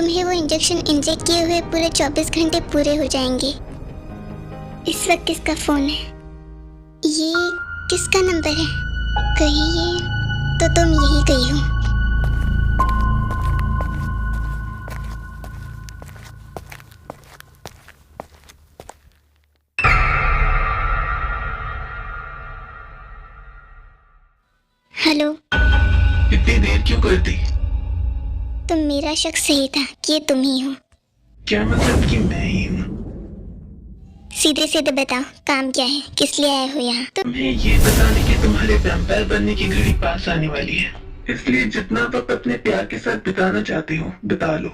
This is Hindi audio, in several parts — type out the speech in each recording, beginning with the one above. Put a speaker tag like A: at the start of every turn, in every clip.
A: तुम्हें वो इंजेक्शन इंजेक्ट किए हुए पूरे 24 घंटे पूरे हो जाएंगे। इस वक्त किसका फोन है? ये किसका नंबर है? कहीं ये तो तुम यही गई हो। हेलो।
B: इतनी देर क्यों करती?
A: तो मेरा शक सही था कि ये तुम ही हो।
B: क्या मतलब कि मैं ही हूँ?
A: सीधे सीधे बताओ, काम क्या है, किस लिए आए हो यहाँ?
B: तुम्हें ये बताने कि तुम्हारे वैम्पायर बनने की घड़ी पास आने वाली है, इसलिए जितना वक्त अपने प्यार के साथ बिताना चाहते हो बिता लो।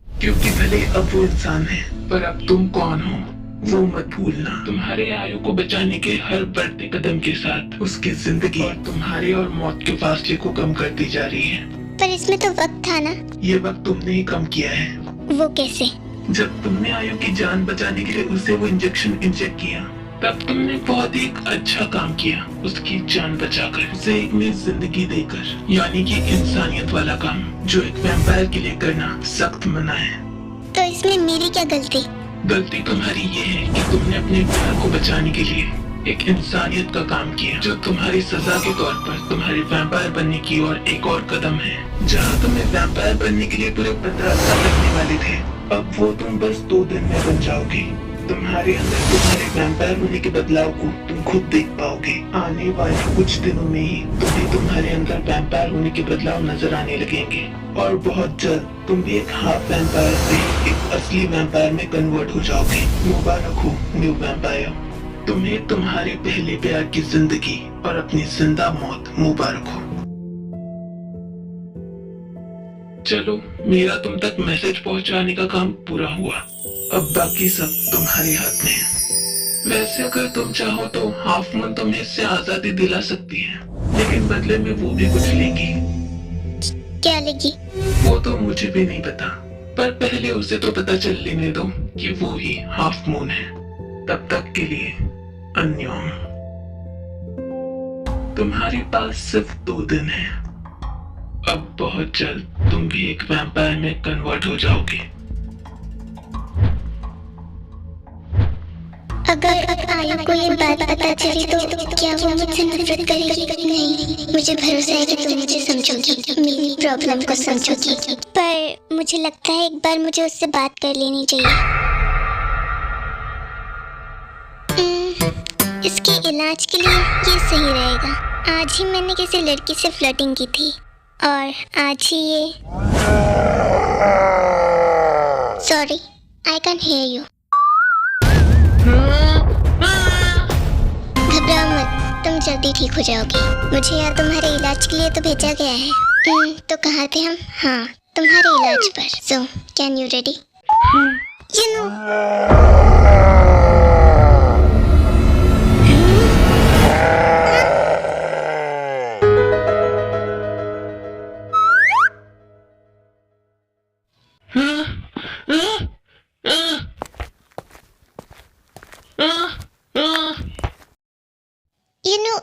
B: क्योंकि भले अब वो इंसान है, पर अब तुम कौन हो वो मत भूलना। तुम्हारे आयु को बचाने के हर बढ़ते कदम के साथ उसकी जिंदगी और तुम्हारे और मौत के फासले को कम करती जा रही है।
A: पर इसमें तो वक्त था ना।
B: ये वक्त तुमने ही कम किया है।
A: वो कैसे?
B: जब तुमने आयु की जान बचाने के लिए उसे वो इंजेक्शन इंजेक्ट किया, तब तुमने बहुत ही अच्छा काम किया, उसकी जान बचाकर, उसे एक नई जिंदगी देकर। यानी कि इंसानियत वाला काम जो एक वैम्पायर के लिए करना सख्त मना है।
A: तो इसमें मेरी क्या गलती?
B: गलती तुम्हारी ये है कि तुमने अपने प्यार को बचाने के लिए एक इंसानियत का काम किया, जो तुम्हारी सजा के तौर पर तुम्हारे वैम्पायर बनने की ओर एक और कदम है। जहाँ तुम्हें वैम्पायर बनने के लिए पूरे 15 साल लगने वाले थे, अब वो तुम बस 2 दिन में बन जाओगे। तुम्हारे अंदर तुम्हारे वैम्पायर होने के बदलाव को तुम खुद देख पाओगे। आने वाले कुछ दिनों में ही तुम्हें तुम्हारे अंदर वैम्पायर होने के बदलाव नजर आने लगेंगे, और बहुत जल्द तुम भी एक हाफ वैम्पायर से एक असली वैम्पायर में कन्वर्ट हो जाओगे। मुबारक हो न्यू वैम्पायर, तुम्हें तुम्हारे पहले प्यार की जिंदगी और अपनी जिंदा मौत मुबारक हो। चलो, मेरा तुम तक मैसेज पहुंचाने का काम पूरा हुआ। अब बाकी सब तुम्हारे हाथ में है। वैसे अगर तुम चाहो तो हाफ मून तुम्हें इससे आजादी दिला सकती है, लेकिन बदले में वो भी कुछ लेगी।
A: क्या लेगी?
B: वो तो मुझे भी नहीं पता, पर पहले उसे तो पता चल लेने दो कि वो ही हाफ मून है। तब तक के लिए अन्योन। तुम्हारे पास सिर्फ 2 दिन है। अब बहुत जल्द तुम भी एक वैम्पायर में कन्वर्ट हो जाओगे।
A: अगर आयु को ये बात पता चली तो क्या वो मुझसे नफरत करेगी? नहीं, मुझे भरोसा है कि तुम मुझे समझोगी, मेरी प्रॉब्लम को समझोगी। पर मुझे लगता है एक बार मुझे उससे बात कर लेनी चाहिए। इसके इलाज के लिए ये सही रहेगा। आज ही मैंने किसी लड़की से फ्लर्टिंग की थी और आज ही ये। Sorry, I can hear you. घबराओ मत, तुम जल्दी ठीक हो जाओगे। मुझे यहाँ तुम्हारे इलाज के लिए तो भेजा गया है। तो कहाँ थे हम? हाँ, तुम्हारे इलाज पर। So can you ready? You know.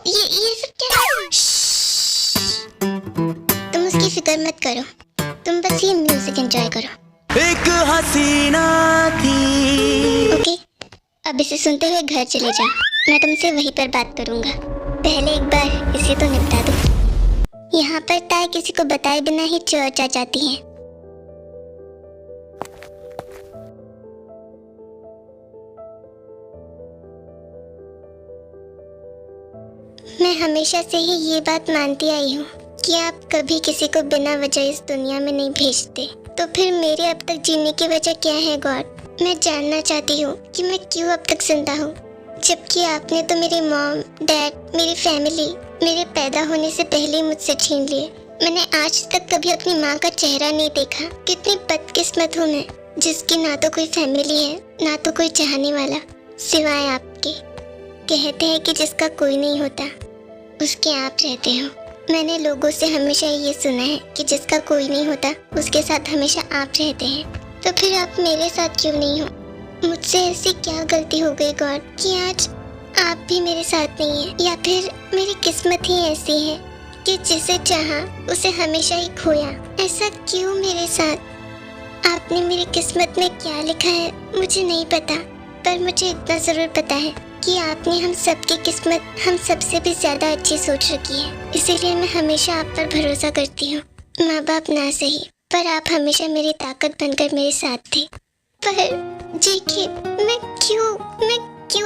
A: ये सब क्या है? तुम उसकी फिक्र मत करो, तुम बस ये म्यूजिक एंजॉय करो।
C: एक हसीना थी।
A: ओके, अब इसे सुनते हुए घर चले जाओ। मैं तुमसे वहीं पर बात करूंगा। पहले एक बार इसे तो निपटा दो। यहाँ पर ताय किसी को बताए बिना ही चर्च आ जाती है। मैं हमेशा से ही ये बात मानती आई हूँ कि आप कभी किसी को बिना वजह इस दुनिया में नहीं भेजते। तो फिर मेरे अब तक जीने की वजह क्या है गॉड? मैं जानना चाहती हूँ कि मैं क्यों अब तक जिंदा हूँ, जबकि आपने तो मेरी मॉम, डैड, मेरी फैमिली मेरे पैदा होने से पहले ही मुझसे छीन लिए। मैंने आज तक कभी अपनी माँ का चेहरा नहीं देखा। कितनी बदकिस्मत हूँ मैं, जिसकी ना तो कोई फैमिली है ना तो कोई चाहने वाला, सिवाय आपके। कहते हैं कि जिसका कोई नहीं होता उसके आप रहते हो। मैंने लोगों से हमेशा ये सुना है कि जिसका कोई नहीं होता उसके साथ हमेशा आप रहते हैं। तो फिर आप मेरे साथ क्यों नहीं हो? मुझसे ऐसी क्या गलती हो गई गॉड कि आज आप भी मेरे साथ नहीं हैं? या फिर मेरी किस्मत ही ऐसी है कि जिसे चाहा उसे हमेशा ही खोया? ऐसा क्यों मेरे साथ? आपने मेरी किस्मत में क्या लिखा है मुझे नहीं पता, पर मुझे इतना ज़रूर पता है कि आपने हम सबकी किस्मत हम सबसे भी ज़्यादा अच्छी सोच रखी है। इसीलिए मैं हमेशा आप पर भरोसा करती हूँ। माँ बाप ना सही, पर आप हमेशा मेरी ताकत बनकर मेरे साथ थे। पर देखिए, मैं क्यों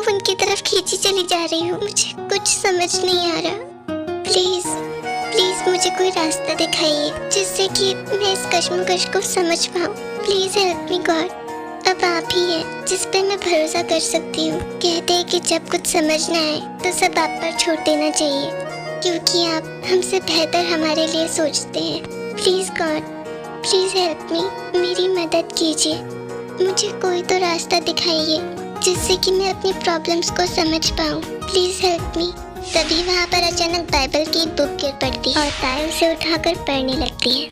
A: उनकी तरफ खींची चली जा रही हूँ, मुझे कुछ समझ नहीं आ रहा। प्लीज़ मुझे कोई रास्ता दिखाइए जिससे कि मैं इस कश्मकश को समझ पाऊँ। Please help me God. अब आप ही हैं जिस पे मैं भरोसा कर सकती हूँ। कहते हैं कि जब कुछ समझ न आए तो सब आप पर छोड़ देना चाहिए, क्योंकि आप हमसे बेहतर हमारे लिए सोचते हैं। Please God, please help me, मेरी मदद कीजिए। मुझे कोई तो रास्ता दिखाइए जिससे कि मैं अपनी प्रॉब्लम्स को समझ पाऊँ। Please help me. तभी वहाँ पर अचानक बाइबल की एक बुक गिर पड़ती है और ताया उसे उठाकर पढ़ने लगती है।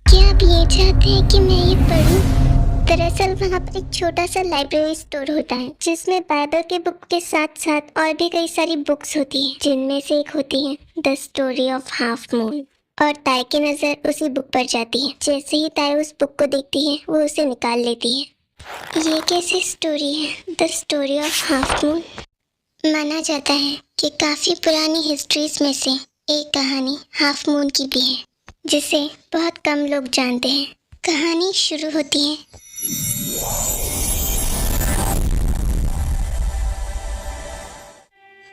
A: क्या आप ये चाहते हैं कि मैं ये पढूं? दरअसल वहाँ पर एक छोटा सा लाइब्रेरी स्टोर होता है जिसमें बाइबल के बुक के साथ साथ और भी कई सारी बुक्स होती हैं, जिनमें से एक होती है the story of half moon. और ताय की नज़र उसी बुक पर जाती है। जैसे ही ताय उस बुक को देखती है वो उसे निकाल लेती है। ये कैसी स्टोरी है, the story of half moon? माना जाता है कि काफ़ी पुरानी हिस्ट्रीज में से एक कहानी हाफ मून की भी है, जिसे बहुत कम लोग जानते हैं। कहानी शुरू होती है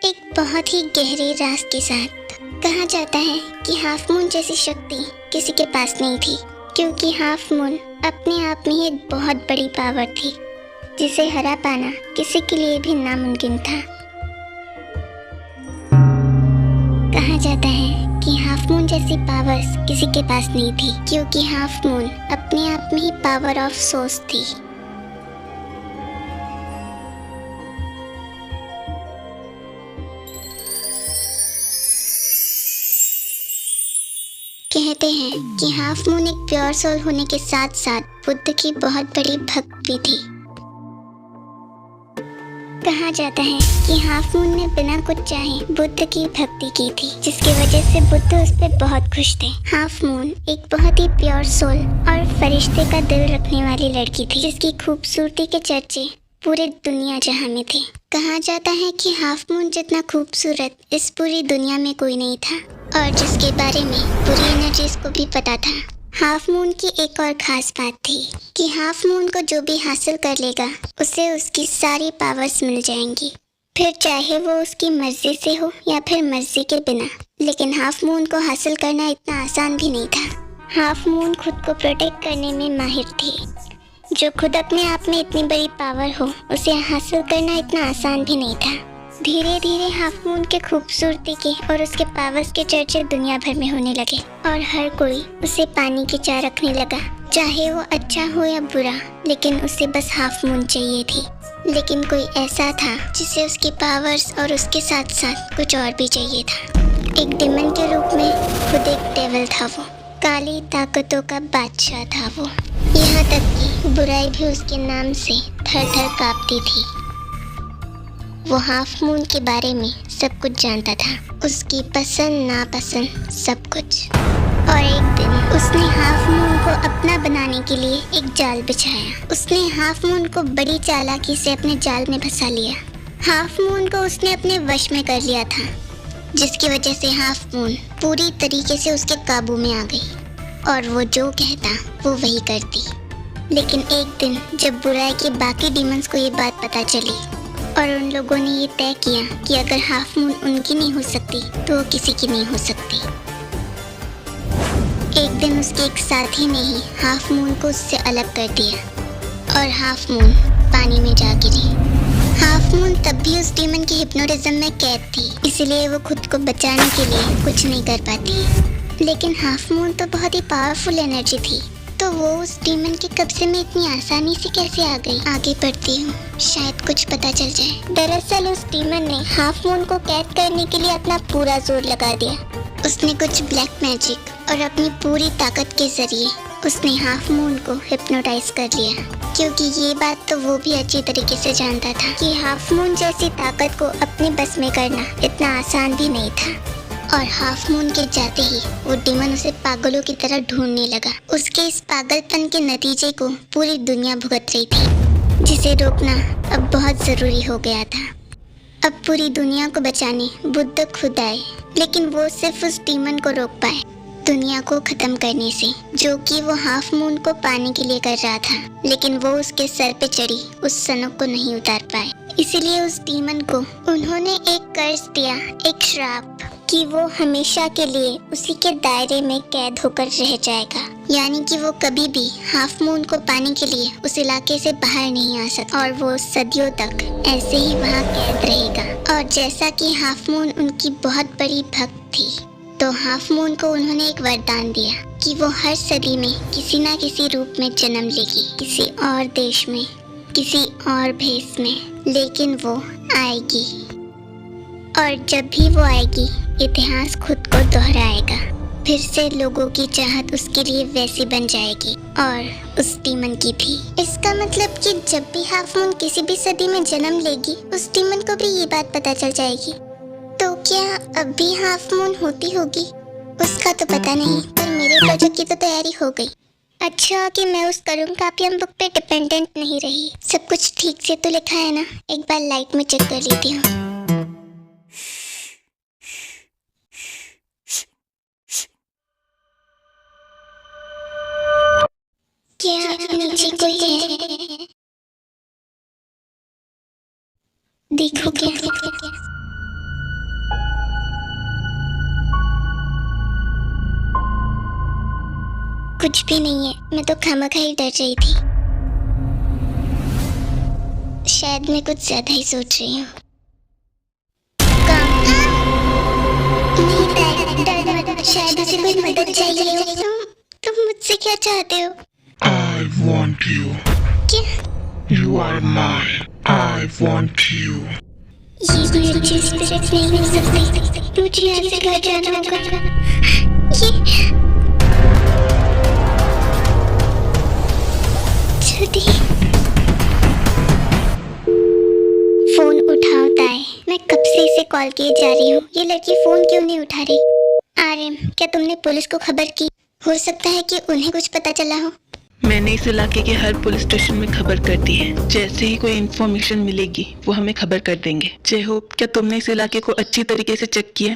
A: एक बहुत ही गहरे राज के साथ। कहा जाता है कि हाफ मून जैसी शक्ति किसी के पास नहीं थी, क्योंकि हाफ मून अपने आप में ही एक बहुत बड़ी पावर थी जिसे हरा पाना किसी के लिए भी नामुमकिन था। कहा जाता है कि हाफ मून जैसी पावर्स किसी के पास नहीं थी, क्योंकि हाफ मून अपने आप में ही पावर ऑफ सोर्स थी। कहते हैं कि हाफ मून एक प्योर सोल होने के साथ साथ बुद्ध की बहुत बड़ी भक्त भी थी। कहा जाता है कि हाफ मून ने बिना कुछ चाहे बुद्ध की भक्ति की थी, जिसकी वजह से बुद्ध उस पर बहुत खुश थे। हाफ मून एक बहुत ही प्योर सोल और फरिश्ते का दिल रखने वाली लड़की थी, जिसकी खूबसूरती के चर्चे पूरे दुनिया जहां में थे। कहा जाता है कि हाफ मून जितना खूबसूरत इस पूरी दुनिया में कोई नहीं था, और जिसके बारे में पूरी एनर्जीज को भी पता था। हाफ मून की एक और खास बात थी कि हाफ मून को जो भी हासिल कर लेगा उसे उसकी सारी पावर्स मिल जाएंगी, फिर चाहे वो उसकी मर्जी से हो या फिर मर्जी के बिना। लेकिन हाफ मून को हासिल करना इतना आसान भी नहीं था। हाफ मून खुद को प्रोटेक्ट करने में माहिर थी। जो खुद अपने आप में इतनी बड़ी पावर हो उसे हासिल करना इतना आसान भी नहीं था। धीरे धीरे हाफ मून के खूबसूरती के और उसके पावर्स के चर्चे दुनिया भर में होने लगे, और हर कोई उसे पानी की चाह रखने लगा, चाहे वो अच्छा हो या बुरा। लेकिन उसे बस हाफ मून चाहिए थी। लेकिन कोई ऐसा था जिसे उसकी पावर्स और उसके साथ साथ कुछ और भी चाहिए था। एक डिमन के रूप में खुद एक डेविल था वो, काली ताकतों का बादशाह था वो। यहाँ तक कि बुराई भी उसके नाम से थर थर कांपती थी। वो हाफ मून के बारे में सब कुछ जानता था, उसकी पसंद नापसंद सब कुछ। और एक दिन उसने हाफ मून को अपना बनाने के लिए एक जाल बिछाया। उसने हाफ मून को बड़ी चालाकी से अपने जाल में फंसा लिया। हाफ मून को उसने अपने वश में कर लिया था, जिसकी वजह से हाफ मून पूरी तरीके से उसके काबू में आ गई, और वो जो कहता वो वही करती। लेकिन एक दिन जब बुराई के बाकी डीमंस को ये बात पता चली, और उन लोगों ने ये तय किया कि अगर हाफ मून उनकी नहीं हो सकती तो वो किसी की नहीं हो सकती। एक दिन उसके एक साथी ने ही हाफ मून को उससे अलग कर दिया, और हाफ मून पानी में जा गिरी। हाफ मून तब भी उस डीमन के हिप्नोटिज्म में कैद थी, इसलिए वो खुद को बचाने के लिए कुछ नहीं कर पाती। लेकिन हाफ मून तो बहुत ही पावरफुल एनर्जी थी, तो वो उस डीमन के कब्जे में इतनी आसानी से कैसे आ गई? आगे बढ़ती हूँ, शायद कुछ पता चल जाए। दरअसल उस डीमन ने हाफ मून को कैद करने के लिए अपना पूरा जोर लगा दिया। उसने कुछ ब्लैक मैजिक और अपनी पूरी ताकत के जरिए उसने हाफ मून को हिप्नोटाइज कर लिया, क्योंकि ये बात तो वो भी अच्छी तरीके से जानता था कि हाफ मून जैसी ताकत को अपने बस में करना इतना आसान भी नहीं था। और हाफ मून के जाते ही वो डीमन उसे पागलों की तरह ढूंढने लगा। उसके इस पागलपन के नतीजे को पूरी दुनिया भुगत रही थी, जिसे रोकना अब बहुत जरूरी हो गया था। अब पूरी दुनिया को बचाने बुद्ध खुद आए, लेकिन वो सिर्फ उस डीमन को रोक पाए दुनिया को खत्म करने से, जो कि वो हाफ मून को पाने के लिए कर रहा था। लेकिन वो उसके सर पे चढ़ी उस सनक को नहीं उतार पाए। इसीलिए उस डीमन को उन्होंने एक कर्ज दिया, एक श्राप, कि वो हमेशा के लिए उसी के दायरे में कैद होकर रह जाएगा। यानी कि वो कभी भी हाफ मून को पाने के लिए उस इलाके से बाहर नहीं आ सकता और वो सदियों तक ऐसे ही वहाँ कैद रहेगा। और जैसा कि हाफ मून उनकी बहुत बड़ी भक्त थी, तो हाफ मून को उन्होंने एक वरदान दिया कि वो हर सदी में किसी ना किसी रूप में जन्म लेगी, किसी और देश में, किसी और भेष में, लेकिन वो आएगी। और जब भी वो आएगी, इतिहास खुद को दोहराएगा। फिर से लोगों की चाहत उसके लिए वैसी बन जाएगी और उस डीमन की भी। इसका मतलब कि जब भी हाफ मून किसी भी सदी में जन्म लेगी, उस डीमन को भी ये बात पता चल जाएगी। तो क्या अब भी हाफ मून होती होगी? उसका तो पता नहीं, पर मेरे प्रोजेक्ट की तो तैयारी हो गई। अच्छा कि मैं उस करुण कापियम बुक पे डिपेंडेंट नहीं रही। सब कुछ ठीक से तो लिखा है ना? एक बार लाइट में चेक कर लेती हूँ। क्या नीचे कोई है? देखो क्या। कुछ भी नहीं है, मैं तो खामखा ही डर रही थी। शायद मैं कुछ ज्यादा ही सोच रही हूँ। नहीं, डर शायद उसे कोई मदद चाहिए हो। तुम मुझसे क्या चाहते हो?
B: I want you.
A: क्या?
B: You are mine. I want you.
A: ये कोई अच्छी स्पिरिट नहीं हो सकती। मुझे यहाँ से घर जाना होगा। ये जल्दी फोन उठाओ ताए। मैं कब से इसे कॉल किए जा रही हूँ, ये लड़की फोन क्यों नहीं उठा रही? आर्यन, क्या तुमने पुलिस को खबर की? हो सकता है कि उन्हें कुछ पता चला हो।
D: मैंने इस इलाके के हर पुलिस स्टेशन में खबर कर दी है। जैसे ही कोई इन्फॉर्मेशन मिलेगी वो हमें खबर कर देंगे। जय होप, क्या तुमने इस इलाके को अच्छी तरीके से चेक किया?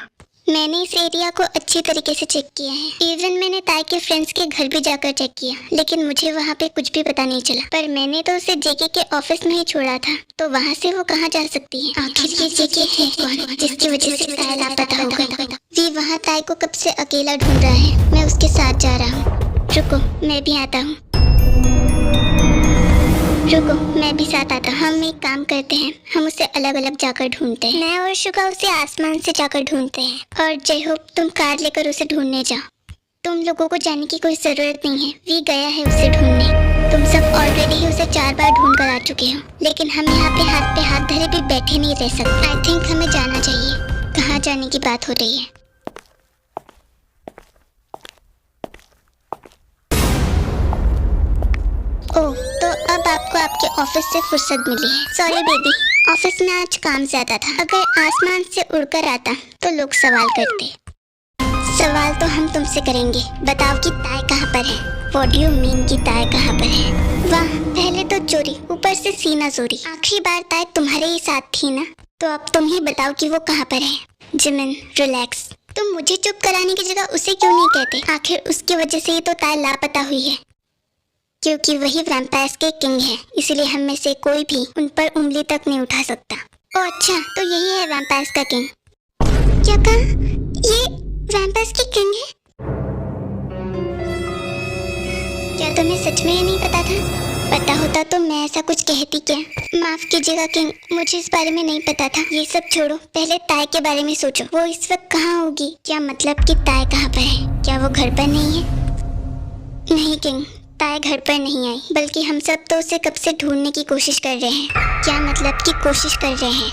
A: मैंने इस एरिया को अच्छी तरीके से चेक किया है। इवन मैंने ताई के फ्रेंड्स के घर भी जाकर चेक किया, लेकिन मुझे वहाँ पे कुछ भी पता नहीं चला। पर मैंने तो उसे जेके के ऑफिस में ही छोड़ा था, तो वहाँ से वो कहाँ जा सकती है? आखिर ये जेके है कौन जिसकी वजह से ताई लापता हो गई? वी वहाँ ताई को कब से अकेला ढूंढ रहा है। मैं उसके साथ जा रहा हूँ। रुको, मैं भी आता हूँ। रुको, मैं भी साथ आता हूँ। हम एक काम करते हैं, हम उसे अलग अलग जाकर ढूंढते हैं। मैं और शुगा उसे आसमान से जाकर ढूंढते हैं, और जय होप तुम कार लेकर उसे ढूंढने जाओ। तुम लोगों को जाने की कोई जरूरत नहीं है, वी गया है उसे ढूंढने। तुम सब ऑलरेडी ही उसे 4 बार ढूंढ कर आ चुके हो, लेकिन हम यहाँ पे हाथ धरे भी बैठे नहीं रह सकते। आई थिंक हमें जाना चाहिए। कहाँ जाने की बात हो रही है? ओह, तो अब आपको आपके ऑफिस से फुर्सत मिली है। सॉरी बेबी, ऑफिस में आज काम ज्यादा था। अगर आसमान से उड़कर आता तो लोग सवाल करते। सवाल तो हम तुमसे करेंगे। बताओ कि ताई कहाँ पर है? What do you mean कि ताई कहाँ पर है? वाह, पहले तो चोरी, ऊपर से सीना चोरी। आखिरी बार ताई तुम्हारे ही साथ थी ना, तो अब तुम ही बताओ कि वो कहाँ पर है। Jimin, relax. तुम मुझे चुप कराने की जगह उसे क्यों नहीं कहते? आखिर उसकी वजह से ही तो ताई लापता हुई है, क्योंकि वही वैम्पायर्स के किंग है। इसलिए हम में से कोई भी उन पर उंगली तक नहीं उठा सकता। ओह अच्छा, तो यही है वैम्पायर्स का किंग। क्या कहा? ये वैम्पायर्स की किंग है? क्या तुम्हें सच में ये नहीं पता था? पता होता तो मैं ऐसा कुछ कहती क्या? माफ कीजिएगा किंग, मुझे इस बारे में नहीं पता था। ये सब छोड़ो, पहले ताई के बारे में सोचो। वो इस वक्त कहाँ होगी? क्या मतलब कि ताई कहाँ पर है? क्या वो घर पर नहीं है? नहीं किंग, ताई घर पर नहीं आई, बल्कि हम सब तो उसे कब से ढूंढने की कोशिश कर रहे हैं। क्या मतलब कि कोशिश कर रहे हैं?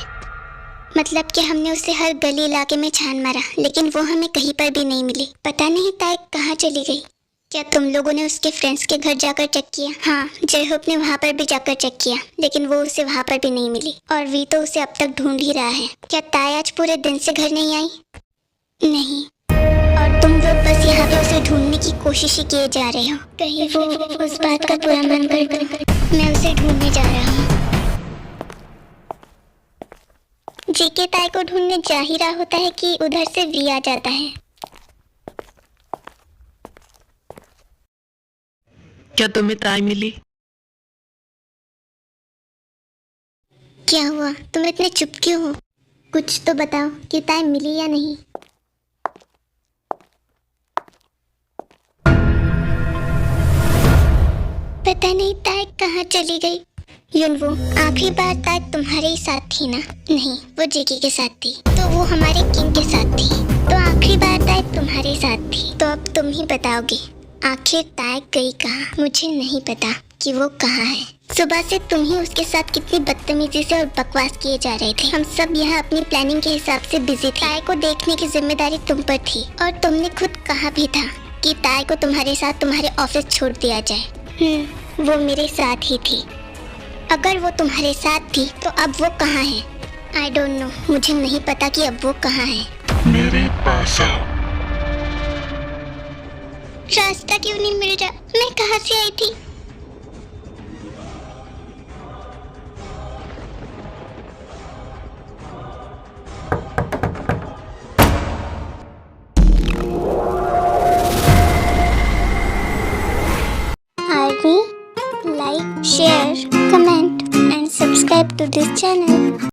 A: मतलब कि हमने उसे हर गली इलाके में छान मारा, लेकिन वो हमें कहीं पर भी नहीं मिली। पता नहीं ताई कहाँ चली गई। क्या तुम लोगों ने उसके फ्रेंड्स के घर जाकर चेक किया? हाँ, जय होप ने वहाँ पर भी जाकर चेक किया, लेकिन वो उसे वहाँ पर भी नहीं मिली। और वी तो उसे अब तक ढूंढ ही रहा है। क्या ताई आज पूरे दिन से घर नहीं आई? नहीं, और तुम लोग बस यहाँ पे उसे ढूंढने की कोशिश ही किए जा रहे हो। कहीं वो उस बात का पूरा मन कर मैं उसे ढूंढने जा रहा हूँ। जेके ताई को ढूंढने जा ही रहा होता है कि उधर से वी आ जाता है।
D: क्या तुम्हें ताई मिली?
A: क्या हुआ, तुम इतने चुप क्यों हो? कुछ तो बताओ कि ताई मिली या नहीं। पता नहीं ताई कहाँ चली गई। युनवो, आखिरी बार ताई तुम्हारे ही साथ थी ना? नहीं, वो जेके के साथ थी। तो वो हमारे किंग के साथ थी। तो आखिरी बार ताई तुम्हारे साथ थी। तो अब तुम ही बताओगे आखिर ताई गई कहाँ? मुझे नहीं पता कि वो कहाँ है। सुबह से तुम ही उसके साथ कितनी बदतमीजी से और बकवास किए जा रहे थे। हम सब यहाँ अपनी प्लानिंग के हिसाब से बिजी थे। ताई को देखने की जिम्मेदारी तुम पर थी और तुमने खुद कहा भी था कि ताई को तुम्हारे साथ तुम्हारे ऑफिस छोड़ दिया जाए। वो मेरे साथ ही थी। अगर वो तुम्हारे साथ थी तो अब वो कहाँ है? आई डोंट नो, मुझे नहीं पता कि अब वो कहाँ है।
B: मेरे पास आओ।
A: रास्ता क्यों नहीं मिल रहा? मैं कहाँ से आई थी? Like, share, comment and subscribe to this channel.